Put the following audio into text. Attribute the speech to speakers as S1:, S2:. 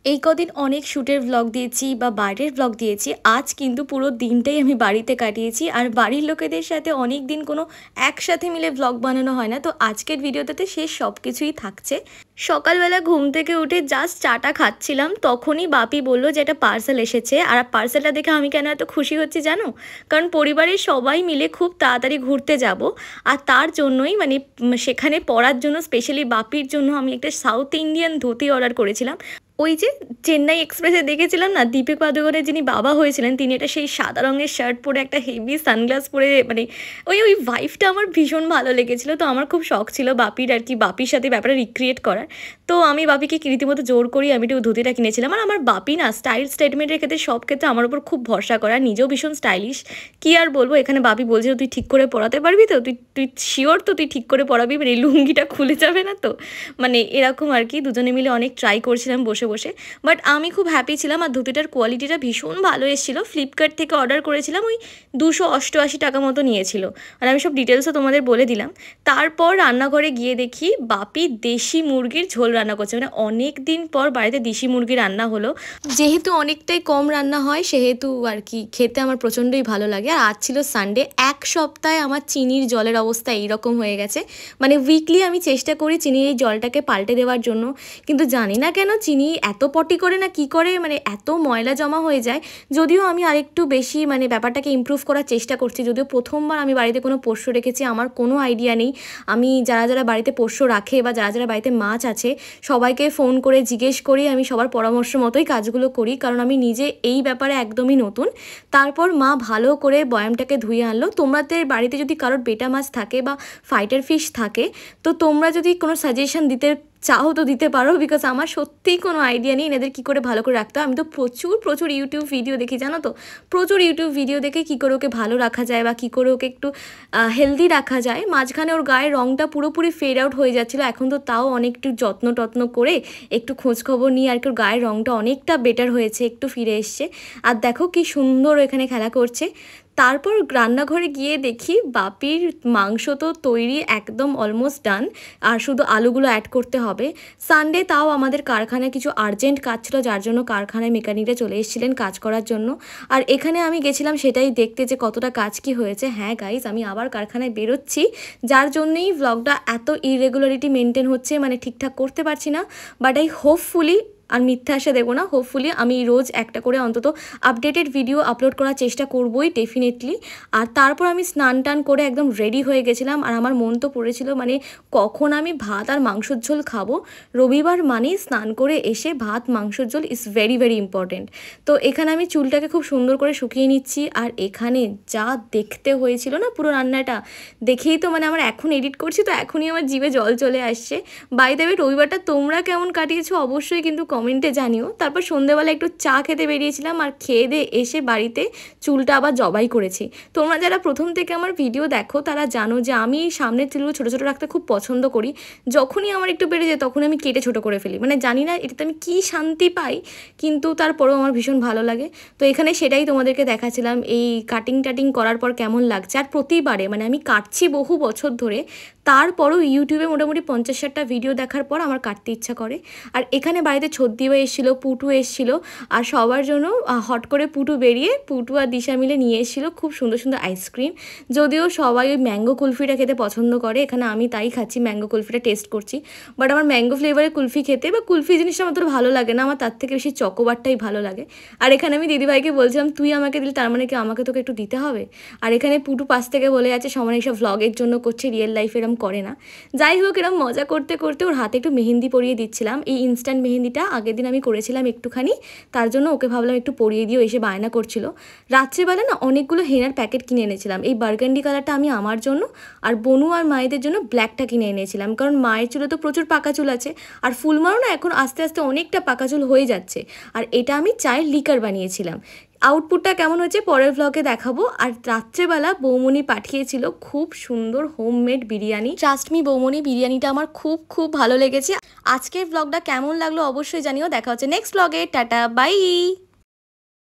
S1: এই কদিন অনেক শ্যুটের ভ্লগ দিয়েছি বা বাইরের ভ্লগ দিয়েছি। আজ কিন্তু পুরো দিনটাই আমি বাড়িতে কাটিয়েছি, আর বাড়ির লোকেদের সাথে অনেক দিন কোনো একসাথে মিলে ভ্লগ বানানো হয় না। তো আজকের ভিডিওটাতে সে সব কিছুই থাকছে। সকালবেলা ঘুম থেকে উঠে জাস্ট চাটা খাচ্ছিলাম, তখনই বাপি বলল যে একটা পার্সেল এসেছে। আর পার্সেলটা দেখে আমি কেন এত খুশি হচ্ছি জানো? কারণ পরিবারের সবাই মিলে খুব তাড়াতাড়ি ঘুরতে যাব, আর তার জন্যই মানে সেখানে পরার জন্য স্পেশালি বাপির জন্য আমি একটা সাউথ ইন্ডিয়ান ধুতি অর্ডার করেছিলাম। ওই যে চেন্নাই এক্সপ্রেসে দেখেছিলাম না, দীপিক পাদুকোনের যিনি বাবা হয়েছিলেন, তিনি এটা সেই সাদা রঙের শার্ট পরে একটা হেভি সানগ্লাস পরে, মানে ওই ওই ভাইবটা আমার ভীষণ ভালো লেগেছিলো। তো আমার খুব শখ ছিল বাপির আর কি, বাপির সাথে ব্যাপারটা রিক্রিয়েট করার। তো আমি বাপিকে রীতিমতো জোর করি আমি একটু ধুতিটা কিনেছিলাম। আর আমার বাপি না স্টাইল স্টেটমেন্টের ক্ষেত্রে সব ক্ষেত্রে আমার উপর খুব ভরসা করা, নিজেও ভীষণ স্টাইলিশ। কী আর বলবো, এখানে বাপি বলছে তুই ঠিক করে পড়াতে পারবি তো, তুই তুই শিওর তো তুই ঠিক করে পড়াবি, মানে লুঙ্গিটা খুলে যাবে না তো, মানে এরকম আর কি। দুজনে মিলে অনেক ট্রাই করছিলাম বসে বসে, বাট আমি খুব হ্যাপি ছিলাম। আর ধুতিটার কোয়ালিটিটা ভীষণ ভালো এসেছিলো। ফ্লিপকার্ট থেকে অর্ডার করেছিলাম, ওই 288 টাকা মতো নিয়েছিল। আর আমি সব ডিটেলসও তোমাদের বলে দিলাম। তারপর রান্নাঘরে গিয়ে দেখি বাপি দেশি মুরগির ঝোল রান্না করছে, মানে অনেক দিন পর বাড়িতে দেশি মুরগি রান্না হলো। যেহেতু অনেকটাই কম রান্না হয় সেহেতু আর কি খেতে আমার প্রচণ্ডই ভালো লাগে। আর আজ ছিল সানডে। এক সপ্তাহে আমার চিনির জলের অবস্থা এইরকম হয়ে গেছে, মানে উইকলি আমি চেষ্টা করি চিনির এই জলটাকে পাল্টে দেওয়ার জন্য, কিন্তু জানি না কেন চিনি এত পটি করে না কি করে, মানে এত ময়লা জমা হয়ে যায়। যদিও আমি আরেকটু বেশি মানে ব্যাপারটাকে ইমপ্রুভ করার চেষ্টা করছি, যদিও প্রথমবার আমি বাড়িতে কোনো পোষ্য রেখেছি, আমার কোনো আইডিয়া নেই। আমি যারা যারা বাড়িতে পোষ্য রাখে বা যারা যারা বাড়িতে মাছ আছে সবাইকে ফোন করে জিজ্ঞেস করি, আমি সবার পরামর্শ মতোই কাজগুলো করি, কারণ আমি নিজে এই ব্যাপারে একদমই নতুন। তারপর মা ভালো করে বয়ামটাকে ধুয়ে আনলো। তোমাদের বাড়িতে যদি কারোর বেটা মাছ থাকে বা ফাইটার ফিশ থাকে, তো তোমরা যদি কোনো সাজেশন দিতে চাও তো দিতে পারো, বিকজ আমার সত্যিই কোনো আইডিয়া নেই এনাদের কী করে ভালো করে রাখতে হয়। আমি তো প্রচুর ইউটিউব ভিডিও দেখি, জানো তো, প্রচুর ইউটিউব ভিডিও দেখে কী করে ওকে ভালো রাখা যায় বা কী করে ওকে একটু হেলদি রাখা যায়। মাঝখানে ওর গায়ের রঙটা পুরোপুরি ফেড আউট হয়ে যাচ্ছিলো, এখন তো তাও অনেকটু যত্ন টত্ন করে একটু খোঁজখবর নিয়ে আর কি ওর গায়ের রঙটা অনেকটা বেটার হয়েছে, একটু ফিরে এসছে। আর দেখো কি সুন্দর এখানে খেলা করছে। তারপর রান্নাঘরে গিয়ে দেখি বাপির মাংস তো তৈরি, একদম অলমোস্ট ডান, আর শুধু আলুগুলো অ্যাড করতে হবে। সানডে তাও আমাদের কারখানায় কিছু আর্জেন্ট কাজ ছিল, যার জন্য কারখানায় মেকানিকরা চলে এসেছিলেন কাজ করার জন্য। আর এখানে আমি গেছিলাম সেটাই দেখতে যে কতটা কাজ কি হয়েছে। হ্যাঁ গাইজ, আমি আবার কারখানায় বেরোচ্ছি, যার জন্যই ভ্লগটা এত ইরেগুলারিটি মেনটেন হচ্ছে, মানে ঠিকঠাক করতে পারছি না। বাট হোপফুলি, আর মিথ্যা আশা দেবো না, হোপফুলি আমি রোজ একটা করে অন্তত আপডেটেড ভিডিও আপলোড করার চেষ্টা করবোই ডেফিনেটলি। আর তারপর আমি স্নান টান করে একদম রেডি হয়ে গেছিলাম, আর আমার মন তো পড়েছিল মানে কখন আমি ভাত আর মাংসর ঝোল খাবো। রবিবার মানেই স্নান করে এসে ভাত মাংসর ঝোল ইজ ভেরি ভেরি ইম্পর্টেন্ট। তো এখানে আমি চুলটাকে খুব সুন্দর করে শুকিয়ে নিচ্ছি। আর এখানে যা দেখতে হয়েছিল না পুরো রান্নাটা, দেখেই তো মানে আমার এখন এডিট করছি তো এখনই আমার জিভে জল চলে আসছে। বাই দ্য ওয়ে, রবিবারটা তোমরা কেমন কাটিয়েছো অবশ্যই কিন্তু কমেন্টে জানিও। তারপর সন্ধ্যেবেলা একটু চা খেতে বেরিয়েছিলাম, আর খেয়ে দিয়ে এসে বাড়িতে চুলটা আবার জবাই করেছি। তোমরা যারা প্রথম থেকে আমার ভিডিও দেখো তারা জানো যে আমি সামনের চুলগুলো ছোটো ছোটো রাখতে খুব পছন্দ করি। যখনই আমার একটু বেড়ে যায় তখন আমি কেটে ছোটো করে ফেলি, মানে জানি না এটাতে আমি কী শান্তি পাই, কিন্তু তারপরেও আমার ভীষণ ভালো লাগে। তো এখানে সেটাই তোমাদেরকে দেখাচ্ছিলাম, এই কাটিং টাটিং করার পর কেমন লাগছে। আর প্রতিবারে মানে আমি কাটছি বহু বছর ধরে, তারপরও ইউটিউবে মোটামুটি 50-60টা ভিডিও দেখার পর আমার কাটতে ইচ্ছা করে। আর এখানে বাড়িতে ছদ্দিও এসেছিলো, পুটু এসেছিলো, আর সবার জন্য হট করে পুটু বেরিয়ে পুটু আর দিশা মিলে নিয়ে এসেছিলো খুব সুন্দর সুন্দর আইসক্রিম। যদিও সবাই ওই ম্যাঙ্গো কুলফিটা খেতে পছন্দ করে, এখানে আমি তাই খাচ্ছি, ম্যাঙ্গো কুলফিটা টেস্ট করছি। বাট আমার ম্যাঙ্গো ফ্লেভারের কুলফি খেতে বা কুলফি জিনিসটা আমার তোর ভালো লাগে না, আমার তার থেকে বেশি চকোবারটাই ভালো লাগে। আর এখানে আমি দিদিভাইকে বলছিলাম তুই আমাকে দিলি, তার মানে কি আমাকে তোকে একটু দিতে হবে। আর এখানে পুটু পাশ থেকে বলে যাচ্ছে সমান এইসব ভ্লগের জন্য করছে, রিয়েল লাইফে এরম করে না। যাই হোক, এরম মজা করতে করতে ওর হাতে একটু মেহেন্দি পরিয়ে দিচ্ছিলাম। এই ইনস্ট্যান্ট মেহেন্দিটা আগের দিন আমি করেছিলাম একটুখানি, তার জন্য ওকে ভাবলাম একটু পরিয়ে দিও, এসে বায়না করছিল। রাত্রেবেলা না অনেকগুলো হেনার প্যাকেট কিনে এনেছিলাম। এই বার্গান্ডি কালারটা আমি আমার জন্য, আর বনু আর মায়েদের জন্য ব্ল্যাকটা কিনে এনেছিলাম, কারণ মায়ের চুলে তো প্রচুর পাকা চুল আছে, আর ফুলমারও না এখন আস্তে আস্তে অনেকটা পাকা চুল হয়ে যাচ্ছে। আর এটা আমি চায়ের লিকার বানিয়েছিলাম। আউটপুটটা কেমন হয়েছে পরের ভ্লগে দেখাবো। আর রাত্রেবেলা বৌমনি পাঠিয়েছিল খুব সুন্দর হোমমেড বিরিয়ানি। ট্রাস্ট মি বৌমনি, বিরিয়ানিটা আমার খুব খুব ভালো লেগেছে। আজকের ভ্লগটা কেমন লাগলো অবশ্যই জানিও। দেখা হচ্ছে নেক্সট ভ্লগে। Tata bye.